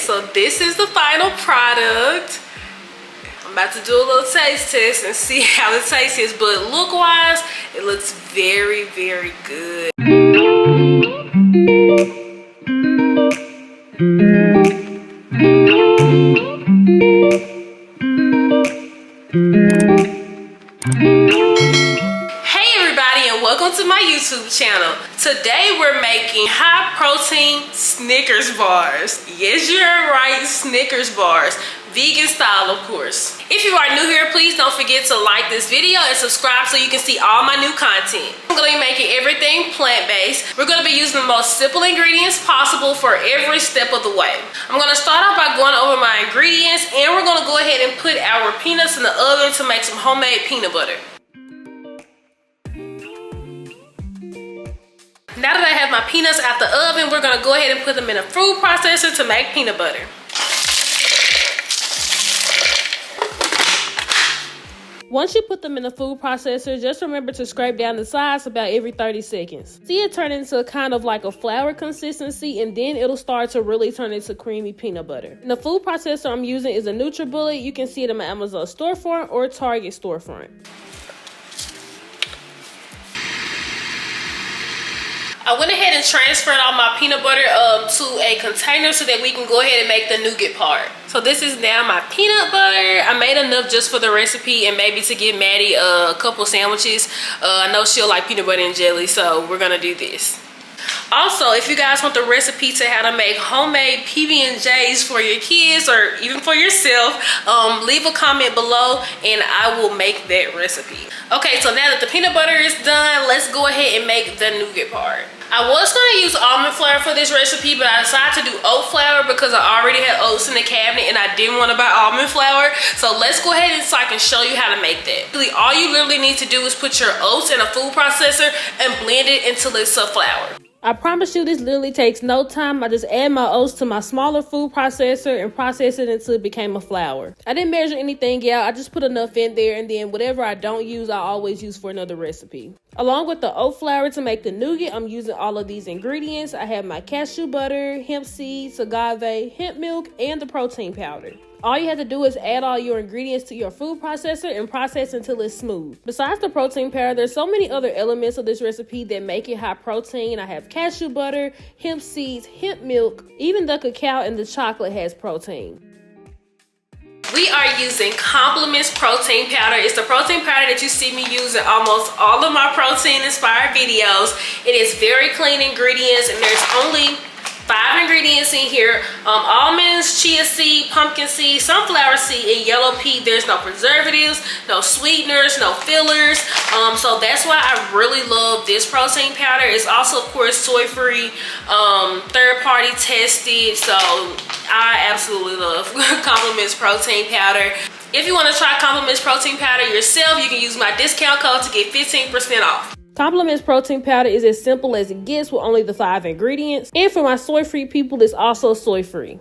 so this is the final product. I'm about to do a little taste test and see how the taste is, but look wise, it looks very, very good. Welcome to my YouTube channel. Today we're making high protein Snickers bars. Yes, you're right, Snickers bars. Vegan style, of course. If you are new here, please don't forget to like this video and subscribe so you can see all my new content. I'm going to be making everything plant-based. We're going to be using the most simple ingredients possible for every step of the way. I'm going to start off by going over my ingredients, and we're going to go ahead and put our peanuts in the oven to make some homemade peanut butter. Now that I have my peanuts out the oven, we're gonna go ahead and put them in a food processor to make peanut butter. Once you put them in the food processor, just remember to scrape down the sides about every 30 seconds. See it turn into kind of like a flour consistency, and then it'll start to really turn into creamy peanut butter. And the food processor I'm using is a NutriBullet. You can see it in my Amazon storefront or Target storefront. I went ahead and transferred all my peanut butter to a container so that we can go ahead and make the nougat part. So this is now my peanut butter. I made enough just for the recipe and maybe to give Maddie a couple sandwiches. I know she'll like peanut butter and jelly, so we're gonna do this. Also, if you guys want the recipe to how to make homemade PB&Js for your kids or even for yourself, leave a comment below and I will make that recipe. Okay, so now that the peanut butter is done, let's go ahead and make the nougat part. I was going to use almond flour for this recipe, but I decided to do oat flour because I already had oats in the cabinet and I didn't want to buy almond flour. So let's go ahead and so I can show you how to make that. Really, all you literally need to do is put your oats in a food processor and blend it until it's a flour. I promise you this literally takes no time. I just add my oats to my smaller food processor and process it until it became a flour. I didn't measure anything out. I just put enough in there, and then whatever I don't use, I always use for another recipe. Along with the oat flour to make the nougat, I'm using all of these ingredients. I have my cashew butter, hemp seeds, agave, hemp milk, and the protein powder. All you have to do is add all your ingredients to your food processor and process until it's smooth. Besides the protein powder, there's so many other elements of this recipe that make it high protein. I have cashew butter, hemp seeds, hemp milk, even the cacao and the chocolate has protein. We are using Complement's protein powder. It's the protein powder that you see me use in almost all of my protein inspired videos. It is very clean ingredients and there's only 5 ingredients in here: almonds, chia seed, pumpkin seed, sunflower seed, and yellow pea. There's no preservatives, no sweeteners, no fillers. So that's why I really love this protein powder. It's also, of course, soy-free, third-party tested. So I absolutely love Complement's protein powder. If you want to try Complement's protein powder yourself, you can use my discount code to get 15% off. Complement's protein powder is as simple as it gets with only the 5 ingredients. And for my soy-free people, it's also soy-free.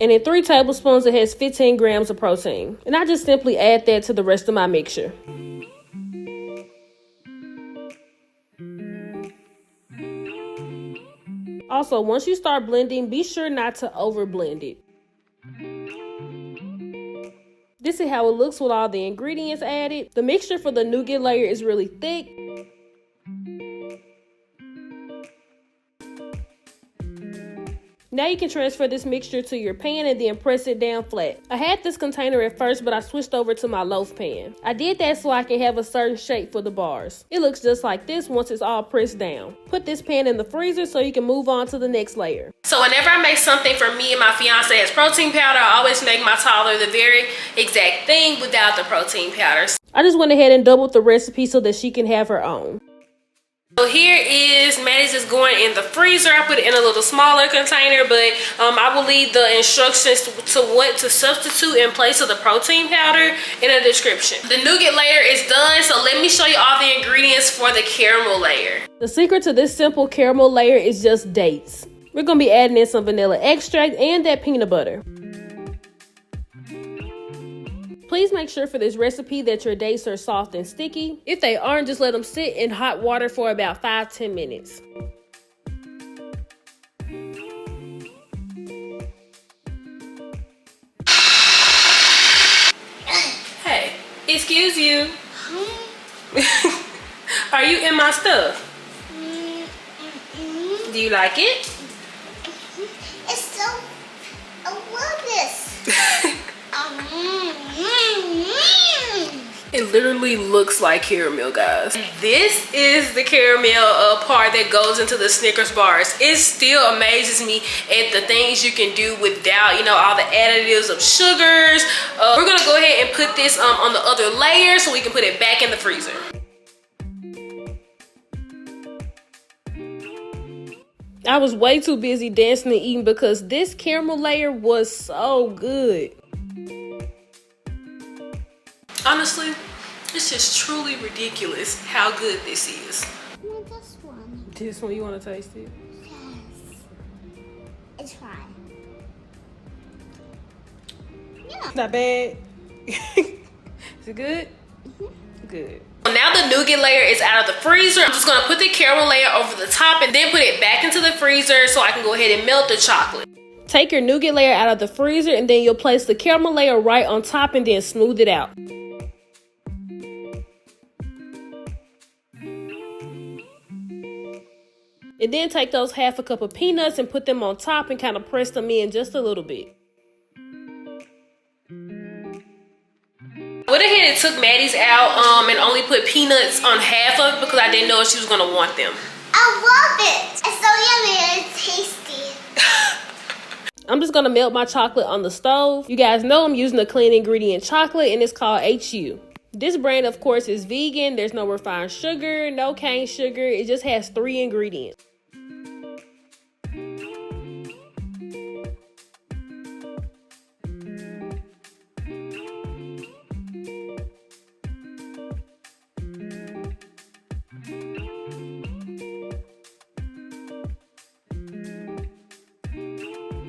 And in 3 tablespoons, it has 15 grams of protein. And I just simply add that to the rest of my mixture. Also, once you start blending, be sure not to over blend it. This is how it looks with all the ingredients added. The mixture for the nougat layer is really thick. Now you can transfer this mixture to your pan and then press it down flat. I had this container at first, but I switched over to my loaf pan. I did that so I can have a certain shape for the bars. It looks just like this once it's all pressed down. Put this pan in the freezer so you can move on to the next layer. So whenever I make something for me and my fiance as protein powder, I always make my toddler the very exact thing without the protein powders. I just went ahead and doubled the recipe so that she can have her own. So here is Maddie's is going in the freezer. I put it in a little smaller container, but I will leave the instructions to what to substitute in place of the protein powder in the description. The nougat layer is done, so let me show you all the ingredients for the caramel layer. The secret to this simple caramel layer is just dates. We're going to be adding in some vanilla extract and that peanut butter. Please make sure for this recipe that your dates are soft and sticky. If they aren't, just let them sit in hot water for about 5-10 minutes. excuse you. Are you in my stuff? Do you like it? It's so... I love this. It literally looks like caramel, guys. This is the caramel part that goes into the Snickers bars. It still amazes me at the things you can do without, you know, all the additives of sugars. We're gonna go ahead and put this on the other layer so we can put it back in the freezer. I was way too busy dancing and eating because this caramel layer was so good. Honestly, it's just truly ridiculous how good this is. This one. This one, you want to taste it? Yes. It's fine. Yeah. Not bad. Is it good? Good. Now the nougat layer is out of the freezer. I'm just gonna put the caramel layer over the top and then put it back into the freezer so I can go ahead and melt the chocolate. Take your nougat layer out of the freezer and then you'll place the caramel layer right on top and then smooth it out. And then take those half a cup of peanuts and put them on top and kind of press them in just a little bit. I went ahead and took Maddie's out and only put peanuts on half of it because I didn't know if she was going to want them. I love it. It's so yummy and tasty. I'm just going to melt my chocolate on the stove. You guys know I'm using a clean ingredient chocolate and it's called HU. This brand, of course, is vegan. There's no refined sugar, no cane sugar. It just has 3 ingredients.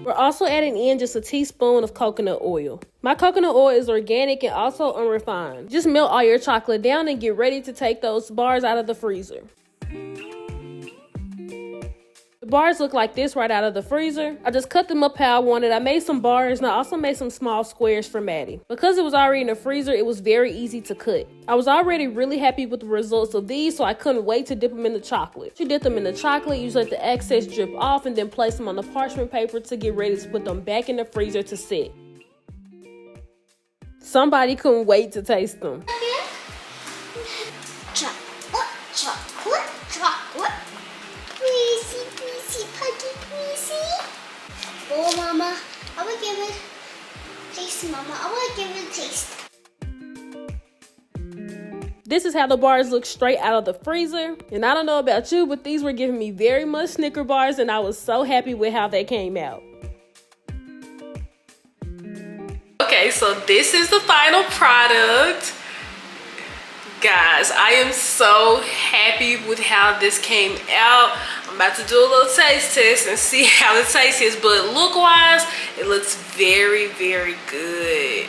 We're also adding in just a teaspoon of coconut oil. My coconut oil is organic and also unrefined. Just melt all your chocolate down and get ready to take those bars out of the freezer. The bars look like this right out of the freezer. I just cut them up how I wanted. I made some bars and I also made some small squares for Maddie. Because it was already in the freezer, it was very easy to cut. I was already really happy with the results of these, so I couldn't wait to dip them in the chocolate. You dip them in the chocolate, you just let the excess drip off and then place them on the parchment paper to get ready to put them back in the freezer to sit. Somebody couldn't wait to taste them. Chocolate, chocolate, chocolate. Greasy, greasy, puggy, greasy. Oh, Mama, I will give it a taste, Mama. I will give it a taste. This is how the bars look straight out of the freezer. And I don't know about you, but these were giving me very much Snicker bars and I was so happy with how they came out. Okay, so this is the final product. Guys, I am so happy with how this came out. I'm about to do a little taste test and see how the taste is, but look-wise, it looks very, very good.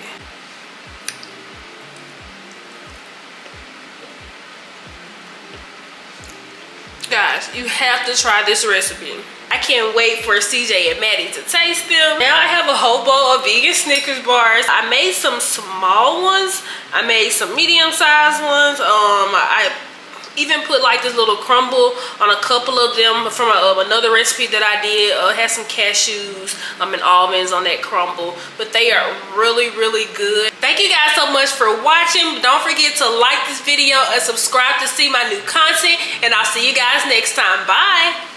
Guys, you have to try this recipe. I can't wait for CJ and Maddie to taste them. Now I have a whole bowl of vegan Snickers bars. I made some small ones. I made some medium-sized ones. I even put like this little crumble on a couple of them from another recipe that I did. Had some cashews and almonds on that crumble. But they are really, really good. Thank you guys so much for watching. Don't forget to like this video and subscribe to see my new content. And I'll see you guys next time. Bye.